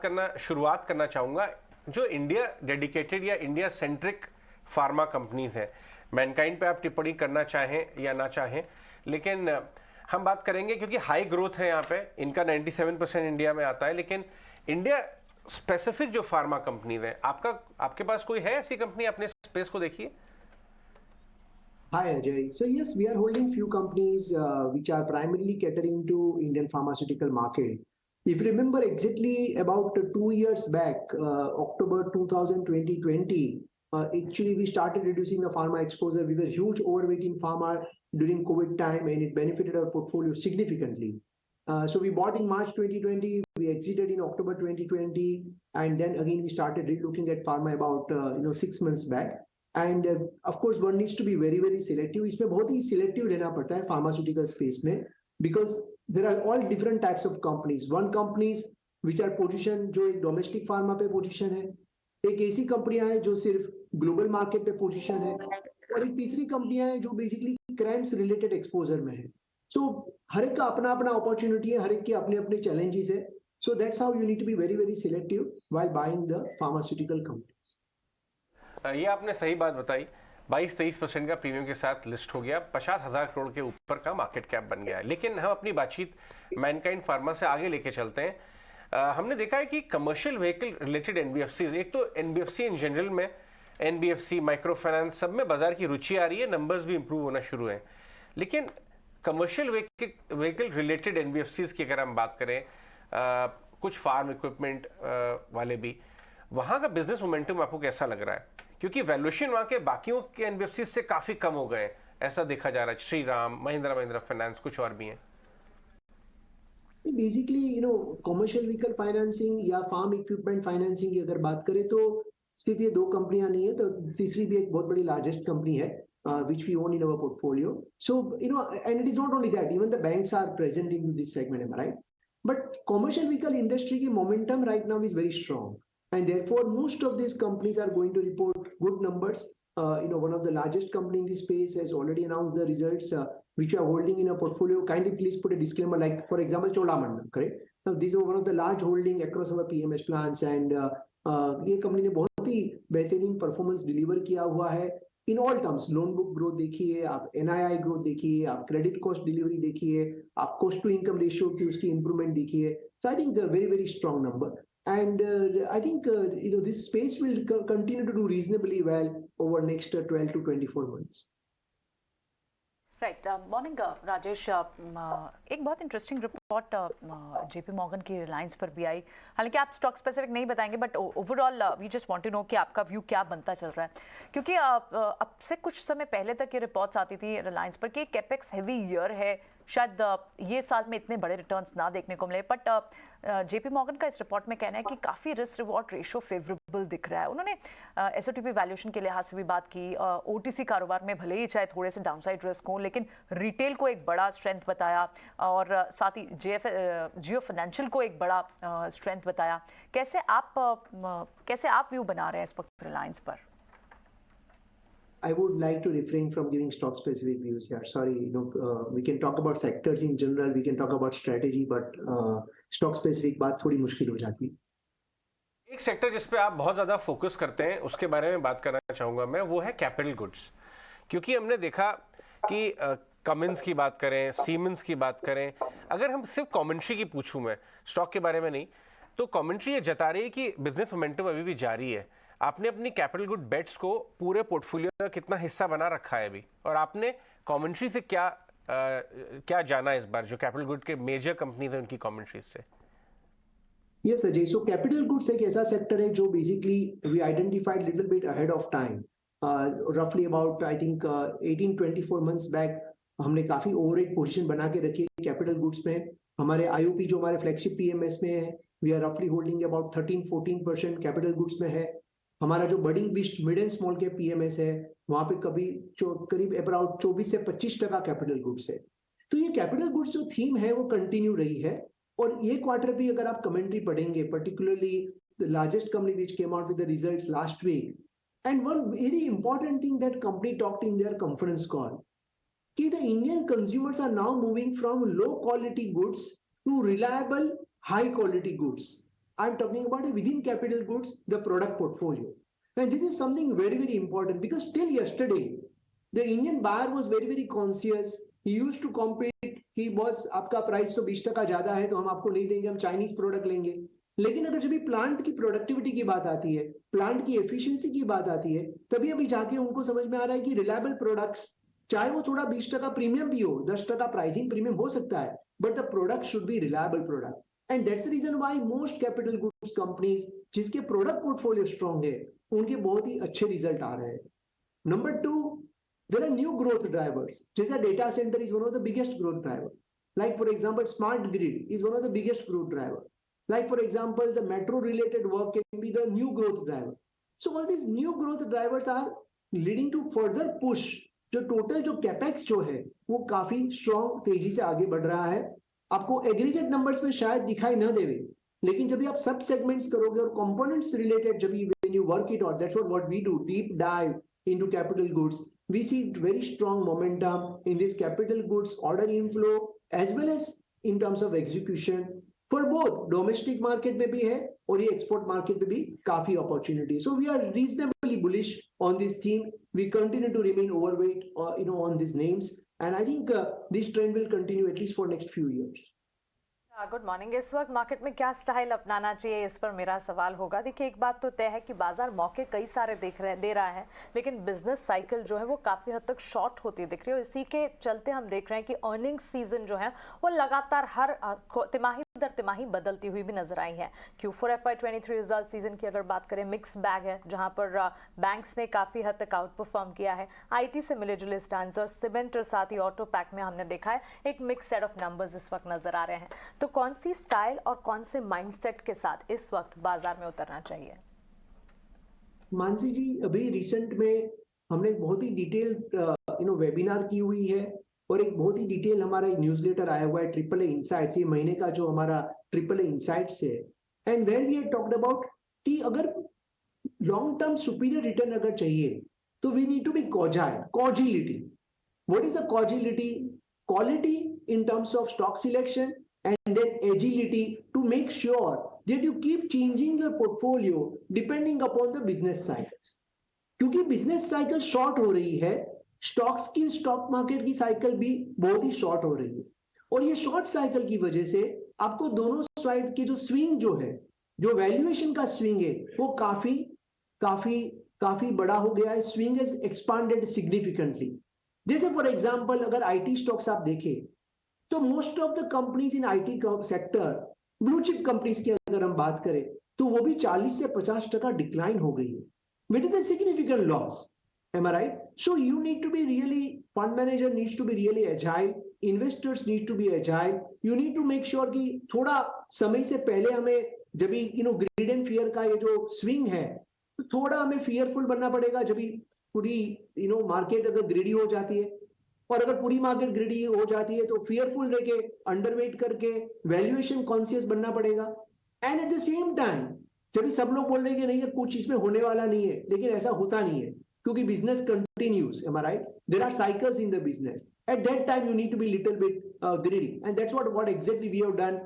शुरुआत करना चाहूंगा जो इंडिया डेडिकेटेड या इंडिया सेंट्रिक फार्मा कंपनीज हैं। मैनकाइंड पे आप टिप्पणी करना चाहें या ना चाहें, लेकिन हम बात करेंगे क्योंकि हाई ग्रोथ है यहाँ पे, इनका 97% इंडिया में आता है। लेकिन इंडिया स्पेसिफिक जो फार्मा कंपनीज हैं, आपके पास कोई है ऐसी कंपनी? अपने स्पेस को देखिए। Hi Ajay. So yes, we are holding few companies which are primarily catering to Indian pharmaceutical market. If you remember exactly about 2 years back, October 2020, actually we started reducing the pharma exposure. We were huge overweight in pharma during COVID time, and it benefited our portfolio significantly. So we bought in March 2020, we exited in October 2020, and then again we started relooking at pharma about 6 months back. End of course one needs to be very very selective. इसमें बहुत ही selective रहना पड़ता है pharmaceutical space में, because there are all different types of companies. One companies which are position जो एक domestic pharma पे पोजीशन है, एक ऐसी कंपनियां हैं जो सिर्फ ग्लोबल मार्केट पे पोजीशन है, और एक तीसरी कंपनियां हैं जो बेसिकली क्राइम्स रिलेटेड एक्सपोजर में है। सो हर एक का अपना अपना अपॉर्चुनिटी है, हर एक के अपने अपने चैलेंजेस है। So that's how you need to be very very selective while buying the pharmaceutical companies. ये आपने सही बात बताई। 22-23% का प्रीमियम के साथ लिस्ट हो गया, 50,000 करोड़ के ऊपर का मार्केट कैप बन गया है। लेकिन हम अपनी बातचीत मैनकाइंड फार्मा से आगे लेके चलते हैं। हमने देखा है कि कमर्शियल व्हीकल रिलेटेड एनबीएफसी, एक तो एनबीएफसी इन जनरल में, एनबीएफसी माइक्रो फाइनेंस सब में बाजार की रुचि आ रही है, नंबर्स भी इंप्रूव होना शुरू हैं। लेकिन कमर्शियल व्हीकल रिलेटेड एनबीएफसीज की अगर हम बात करें, कुछ फार्म इक्विपमेंट वाले भी, वहां का बिजनेस मोमेंटम आपको कैसा लग रहा है? क्योंकि वैल्यूएशन वहां के बाकियों के एनबीएफसी से काफी कम हो गए, ऐसा देखा जा रहा है। श्रीराम, महिंद्रा फाइनेंस, कुछ और भी हैं। बेसिकली कमर्शियल व्हीकल फाइनेंसिंग या फार्म इक्विपमेंट फाइनेंसिंग की अगर बात करें तो सिर्फ ये दो कंपनियां नहीं है, तो तीसरी भी एक बहुत बड़ी लार्जेस्ट कंपनी है which we own in our portfolio. So and it is not only that, even the banks are present in this segment, am I right? But commercial vehicle industry की momentum right now is very strong. And therefore, most of these companies are going to report good numbers. One of the largest company in this space has already announced the results, which you are holding in a portfolio. Kindly please put a disclaimer, like for example, Cholamandalam, correct? Now, these are one of the large holding across our PMS plans, and ये company ने बहुत ही बेहतरीन performance deliver किया हुआ है in all terms. Loan book growth देखिए, आप NII growth देखिए, आप क्रेडिट कॉस्ट डिलीवरी देखिए, आप कॉस्ट टू इनकम रेशियो की उसकी इंप्रूवमेंट देखिए। So I think very very strong number. And I think this space will continue to do reasonably well over next 12 to 24 months. Right, morning Rajesh. एक बहुत interesting report JP Morgan की रिलायंस पर भी आई। हालांकि आप स्टॉक स्पेसिफिक नहीं बताएंगे, but overall we just want to know कि आपका व्यू क्या बनता चल रहा है, क्योंकि अब से कुछ समय पहले तक ये रिपोर्ट्स आती थी रिलायंस पर कि कैपेक्स हैवी ईयर है, शायद ये साल में इतने बड़े रिटर्न्स ना देखने को मिले। बट जेपी मॉर्गन का इस रिपोर्ट में कहना है कि काफ़ी रिस्क रिवॉर्ड रेशो फेवरेबल दिख रहा है। उन्होंने एसओटीपी वैल्यूएशन के लिहाज से भी बात की। ओटीसी कारोबार में भले ही चाहे थोड़े से डाउनसाइड रिस्क हो, लेकिन रिटेल को एक बड़ा स्ट्रेंथ बताया, और साथ ही जियो फाइनेंशियल को एक बड़ा स्ट्रेंथ बताया। कैसे आप व्यू बना रहे हैं इस वक्त रिलायंस पर? I would like to refrain from giving stock specific views here. Sorry, we can talk about sectors in general, we can talk about strategy, but stock specific बात थोड़ी मुश्किल हो जाती है। एक सेक्टर जिस पे आप बहुत ज्यादा फोकस करते हैं, उसके बारे में बात करना चाहूंगा मैं, वो है कैपिटल गुड्स। क्योंकि हमने देखा कि कमिंस की बात करें, सीमेंस की बात करें, अगर हम सिर्फ कमेंट्री की पूछूं मैं, स्टॉक के बारे में नहीं, तो कमेंट्री ये जता रही है कि बिजनेस मोमेंटम अभी भी जारी है। आपने अपनी कैपिटल गुड बेट्स को पूरे पोर्टफोलियो का कितना हिस्सा बना रखा है अभी, और आपने कमेंट्री से क्या जाना इस बार, जो कैपिटल गुड के मेजर कंपनीज हैं उनकी कमेंट्री से? Yes Ajay, so capital goods एक ऐसा सेक्टर है जो basically we identified little bit ahead of time, रफली about I think 18-24 months back. हमने काफी ओवरवेट पोजीशन बना के रखी है कैपिटल गुड्स में। हमारे आईओपी जो हमारे फ्लैगशिप पीएमएस में है, वी आर रफली होल्डिंग अबाउट 13-14% कैपिटल गुड्स में है। हमारा जो budding beast mid and small के पीएमएस है, वहां पे करीब अराउंड 24 से 25% कैपिटल गुड्स है। तो ये कैपिटल गुड्स जो थीम है वो कंटिन्यू रही है, और ये क्वार्टर भी अगर आप कमेंट्री पढ़ेंगे, particularly the largest company which came out with the results last week, and one very important thing that company talked in their conference call, कि the Indian consumers are now moving from low quality goods to reliable high quality goods. I'm talking about within capital goods, the product portfolio. And this is something very, very important because till yesterday, the Indian buyer was very, very conscious. He used to compete. He was, आपका price तो 20% ज्यादा है तो हम आपको नहीं देंगे, हम चाइनीज प्रोडक्ट लेंगे. लेकिन अगर जब भी प्लांट की प्रोडक्टिविटी की बात आती है, प्लांट की एफिशिएंसी की बात आती है, तभी अभी जाके उनको समझ में आ रहा है कि रिलायबल प्रोडक्ट्स, चाहे वो थोड़ा 20% प्रीमियम भी हो, 10% प्राइसिंग प्रीमियम हो सकता है, but the product should be reliable product. And that's the reason why most capital goods companies जिसके प्रोडक्ट पोर्टफोलियो स्ट्रांग है, उनके बहुत ही अच्छे रिजल्ट आ रहे हैं. Number 2, there are new growth drivers. जैसा data center is one of the biggest growth driver. Like for example, smart grid is one of the biggest growth driver. Like for example, the metro related work can be the new growth driver. So all these new growth drivers are leading to further push. जो total जो capex जो है वो काफी strong तेजी से आगे बढ़ रहा है. आपको aggregate numbers में शायद दिखाई न देवे, लेकिन जब भी आप सब segments करोगे और components related जब भी when you work it out, that's what we do, deep dive into capital goods. We see very strong momentum in this capital goods order inflow as well as in terms of execution for both domestic market में भी है और ये export market में भी काफी opportunity. So we are reasonably bullish on this theme. We continue to remain overweight, on these names, and I think this trend will continue at least for next few years. Good morning. इस वक्त market में क्या style अपनाना चाहिए, इस पर मेरा सवाल होगा. देखिए, एक बात तो तय है कि बाजार मौके कई सारे दे रहा है, लेकिन बिजनेस साइकिल जो है वो काफ़ी हद तक शॉर्ट होती दिख रही है. और इसी के चलते हम देख रहे हैं कि अर्निंग सीजन जो है वो लगातार हर तिमाही दर तिमाही बदलती हुई भी नजर आई है. Q4 FY23 रिजल्ट सीजन की अगर बात करें, मिक्स बैग है, जहां पर बैंक्स ने काफ़ी हद तक आउट परफॉर्म किया है. IT से मिले जुले स्टैंड्स और सीमेंट और साथ ही ऑटो पैक में हमने देखा है एक मिक्स सेट ऑफ नंबर्स इस वक्त नजर आ रहे हैं. तो कौन सी स्टाइल और कौन से माइंडसेट के साथ इस वक्त बाजार में उतरना चाहिए? मानसी जी, अभी रिसेंट में हमने बहुत ही डिटेल वेबिनार की हुई है और एक बहुत ही डिटेल हमारा एक न्यूज़लेटर आया हुआ है, ट्रिपल ए इनसाइट्स. ये महीने का जो हमारा ट्रिपल ए इनसाइट्स है, and where we have talked about कि अगर लॉन्ग टर्म सुपीरियर रिटर्न अगर चाहिए तो we need to be quagility. What is a quagility? Quality in terms of stock selection and then agility to make sure that you keep changing your portfolio depending upon the business cycles. क्योंकि business cycle short हो रही है, stock market की cycle भी बहुत ही short हो रही है. और ये शॉर्ट साइकिल की वजह से आपको दोनों साइड के जो स्विंग जो है, जो वैल्यूएशन का स्विंग है, वो काफी काफी काफी बड़ा हो गया है. Swing is expanded significantly. जैसे फॉर एग्जांपल अगर आईटी स्टॉक्स आप देखें तो most of the companies in IT sector, blue chip companies की अगर हम बात करें तो वो भी 40 से 50% डिक्लाइन हो गई है, which is a significant loss. Am I right? So you need to be really, fund manager needs to be really agile, investors need to be agile. You need to make sure कि थोड़ा समय से पहले हमें जब भी grid and fear का ये जो स्विंग है, तो थोड़ा हमें फियरफुल बनना पड़ेगा. जब भी पूरी मार्केट अगर ग्रीडी हो जाती है, और अगर पूरी मार्केट ग्रीडी हो जाती है तो फियरफुल रह के, अंडरवेट करके, वैल्यूएशन कॉन्शियस बनना पड़ेगा. And at the same time जब भी सब लोग बोल रहे हैं कि नहीं ये कुछ इसमें होने वाला नहीं है, लेकिन ऐसा होता नहीं है क्योंकि business continues. Am I right? There are cycles in the business. At that time you need to be little bit greedy, and that's what exactly we have done.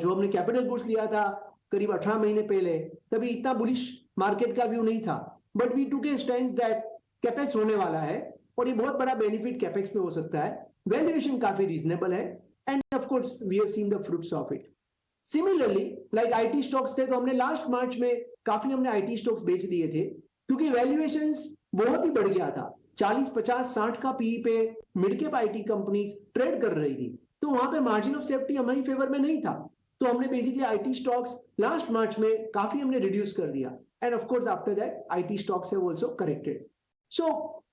जो हमने कैपिटल गुड्स लिया था करीब 18 महीने पहले, तभी इतना बुलिश मार्केट का व्यू नहीं था, but we took a stand that capex होने वाला है और ये बहुत बड़ा बेनिफिट कैपेक्स में हो सकता है. वैल्यूएशन काफी रीजनेबल है, and of course we have seen the fruits of it. Similarly like IT stocks थे, तो हमने लास्ट मार्च में काफी हमने आईटी स्टॉक्स बेच दिए थे क्योंकि वैल्यूएशंस बहुत ही बढ़ गया था. 40, 50, 60 का पीई पे mid cap IT companies trade कर रही थी, तो वहां पे मार्जिन ऑफ सेफ्टी हमारी फेवर में नहीं था. तो हमने बेसिकली आईटी स्टॉक्स लास्ट मार्च में काफी हमने रिड्यूस कर दिया, and of course after that IT stocks have also corrected. So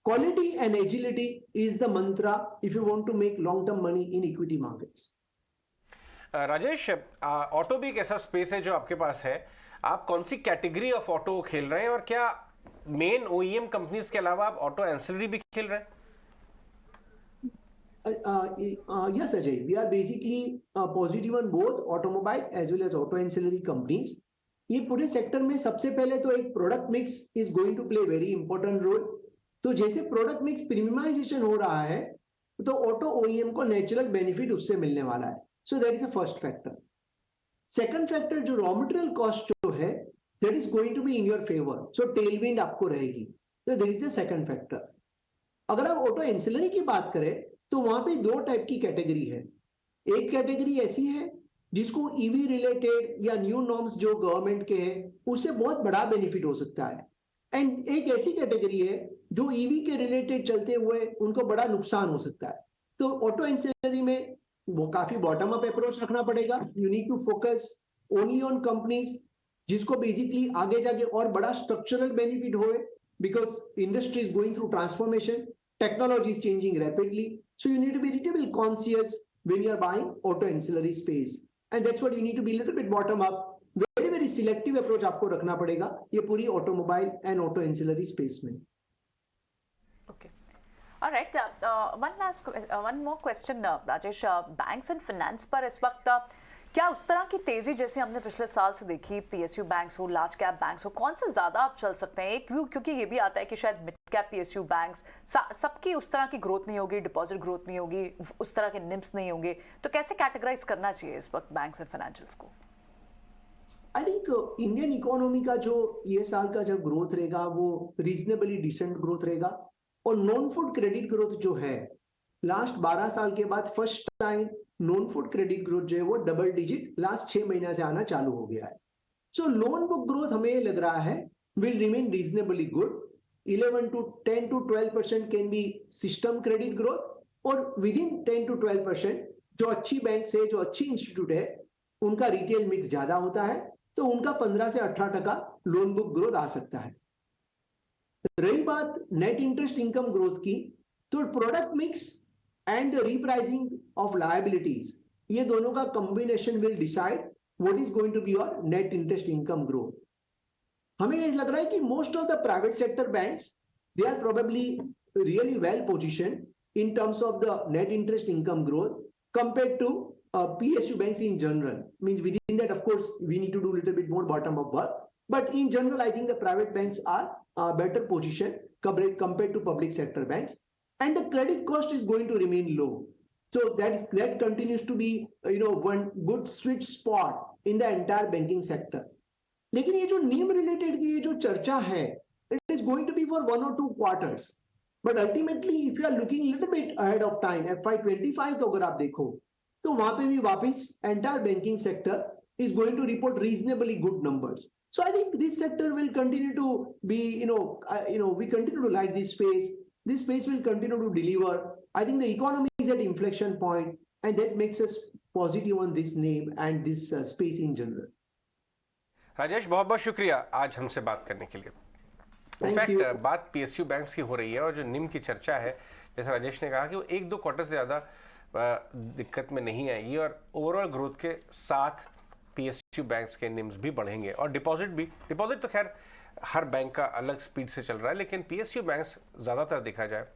quality and agility is the mantra if you want to make long term money in equity markets. Rajesh, auto भी एक ऐसा space है जो आपके पास है. आप कौन सी कैटेगरी ऑफ ऑटो खेल रहे हैं और क्या मेन ओईएम कंपनीज के अलावा आप ऑटो एंसिलरी भी खेल रहे हैं? Yes, Ajay, we are basically positive on both automobile as well as auto ancillary companies. ये पूरे सेक्टर में सबसे पहले तो एक product mix is going to play very important role. तो जैसे प्रोडक्ट मिक्स प्रीमियमाइजेशन हो रहा है तो ऑटो ओईएम को नेचुरल बेनिफिट उससे मिलने वाला है. So that is a first factor. Second factor जो रॉ मटेरियल कॉस्ट जो है that is going to be in your favour, so tailwind आपको रहेगी, तो there is the second factor. अगर आप ऑटो एंसिलरी की बात करें तो वहां पे दो टाइप की कैटेगरी है। एक कैटेगरी ऐसी है जिसको ईवी रिलेटेड या न्यू नॉर्म्स जो गवर्नमेंट के हैं उससे बहुत बड़ा बेनिफिट हो सकता है, एंड एक ऐसी कैटेगरी है जो ईवी के रिलेटेड चलते हुए उनको बड़ा नुकसान हो सकता है। तो ऑटो एंसिलरी में वो काफी बॉटम अप अप्रोच रखना पड़ेगा। You need to focus only on companies जिसको बेसिकली आगे जाके और बड़ा स्ट्रक्चरल बेनिफिट होए, because industry is going through transformation, technology is changing rapidly, so you need to be little bit conscious when you are buying auto ancillary space, and that's what you need to be little bit bottom up, very selective approach आपको रखना पड़ेगा ये पूरी automobile and auto ancillary space में। Okay. All right. One more question, Rajesh. Banks and finance पर इस वक्त क्या उस तरह की तेजी जैसे हमने पिछले साल से देखी, पीएसयू बैंक्स हो, लार्ज कैप बैंक्स हो, कौन से ज्यादा आप चल सकते हैं? एक व्यू क्योंकि ये भी आता है कि शायद मिड कैप पीएसयू बैंक्स सबकी उस तरह की ग्रोथ नहीं होगी, डिपॉजिट ग्रोथ नहीं होगी, उस तरह के निम्स नहीं होंगे, तो कैसे कैटेगराइज करना चाहिए इस वक्त बैंक्स एंड फाइनेंशियल्स को? आई थिंक इंडियन इकोनॉमी का जो ये साल का जब ग्रोथ रहेगा वो रीजनेबली डिसेंट ग्रोथ रहेगा, और नॉन फूड क्रेडिट ग्रोथ जो है लास्ट 12 साल के बाद first time non food credit growth जो है वो डबल डिजिट लास्ट 6 महीना से आना चालू हो गया है। सो लोन बुक ग्रोथ हमें लग रहा है will remain reasonably good, 10 to 12% can be system credit growth, और विद इन 10 to 12% जो अच्छी बैंक से जो अच्छी इंस्टीट्यूट है उनका रिटेल मिक्स ज्यादा होता है तो उनका 15 से 18% लोन बुक ग्रोथ आ सकता है। रही बात नेट इंटरेस्ट इनकम ग्रोथ की, तो product mix and the repricing of liabilities, ये दोनों का combination will decide what is going to be your net interest income growth. हमें ये लग रहा है कि most of the private sector banks they are probably really well position in terms of the net interest income growth compared to PSU banks in general. Means within that, of course, we need to do a little bit more bottom up work. But in general, I think the private banks are better position compared to public sector banks. And the credit cost is going to remain low. So that continues to be one good sweet spot in the entire banking sector. लेकिन ये जो NIM related की ये जो चर्चा है, it is going to be for 1 or 2 quarters. But ultimately, if you are looking a little bit ahead of time, FY25 तो अगर आप देखो तो वहां पे भी वापस entire banking sector is going to report reasonably good numbers. So I think this sector will continue to be, we continue to like this space. This space will continue to deliver. I think the economy is at inflection point, and that makes us positive on this name and this space in general. Rajesh, बहुत बहुत शुक्रिया आज हमसे बात करने के लिए। In fact बात पीएसयू बैंक्स की हो रही है और जो निम की चर्चा है, जैसे राजेश ने कहा कि वो 1-2 क्वार्टर से ज़्यादा दिक्कत में नहीं आएगी और ओवरऑल ग्रोथ के साथ पीएसयू बैंक्स के निम्स भी बढ़ेंगे और डिपॉजिट तो खैर हर बैंक का अलग स्पीड से चल रहा है, लेकिन पीएसयू बैंक्स ज़्यादातर देखा जाए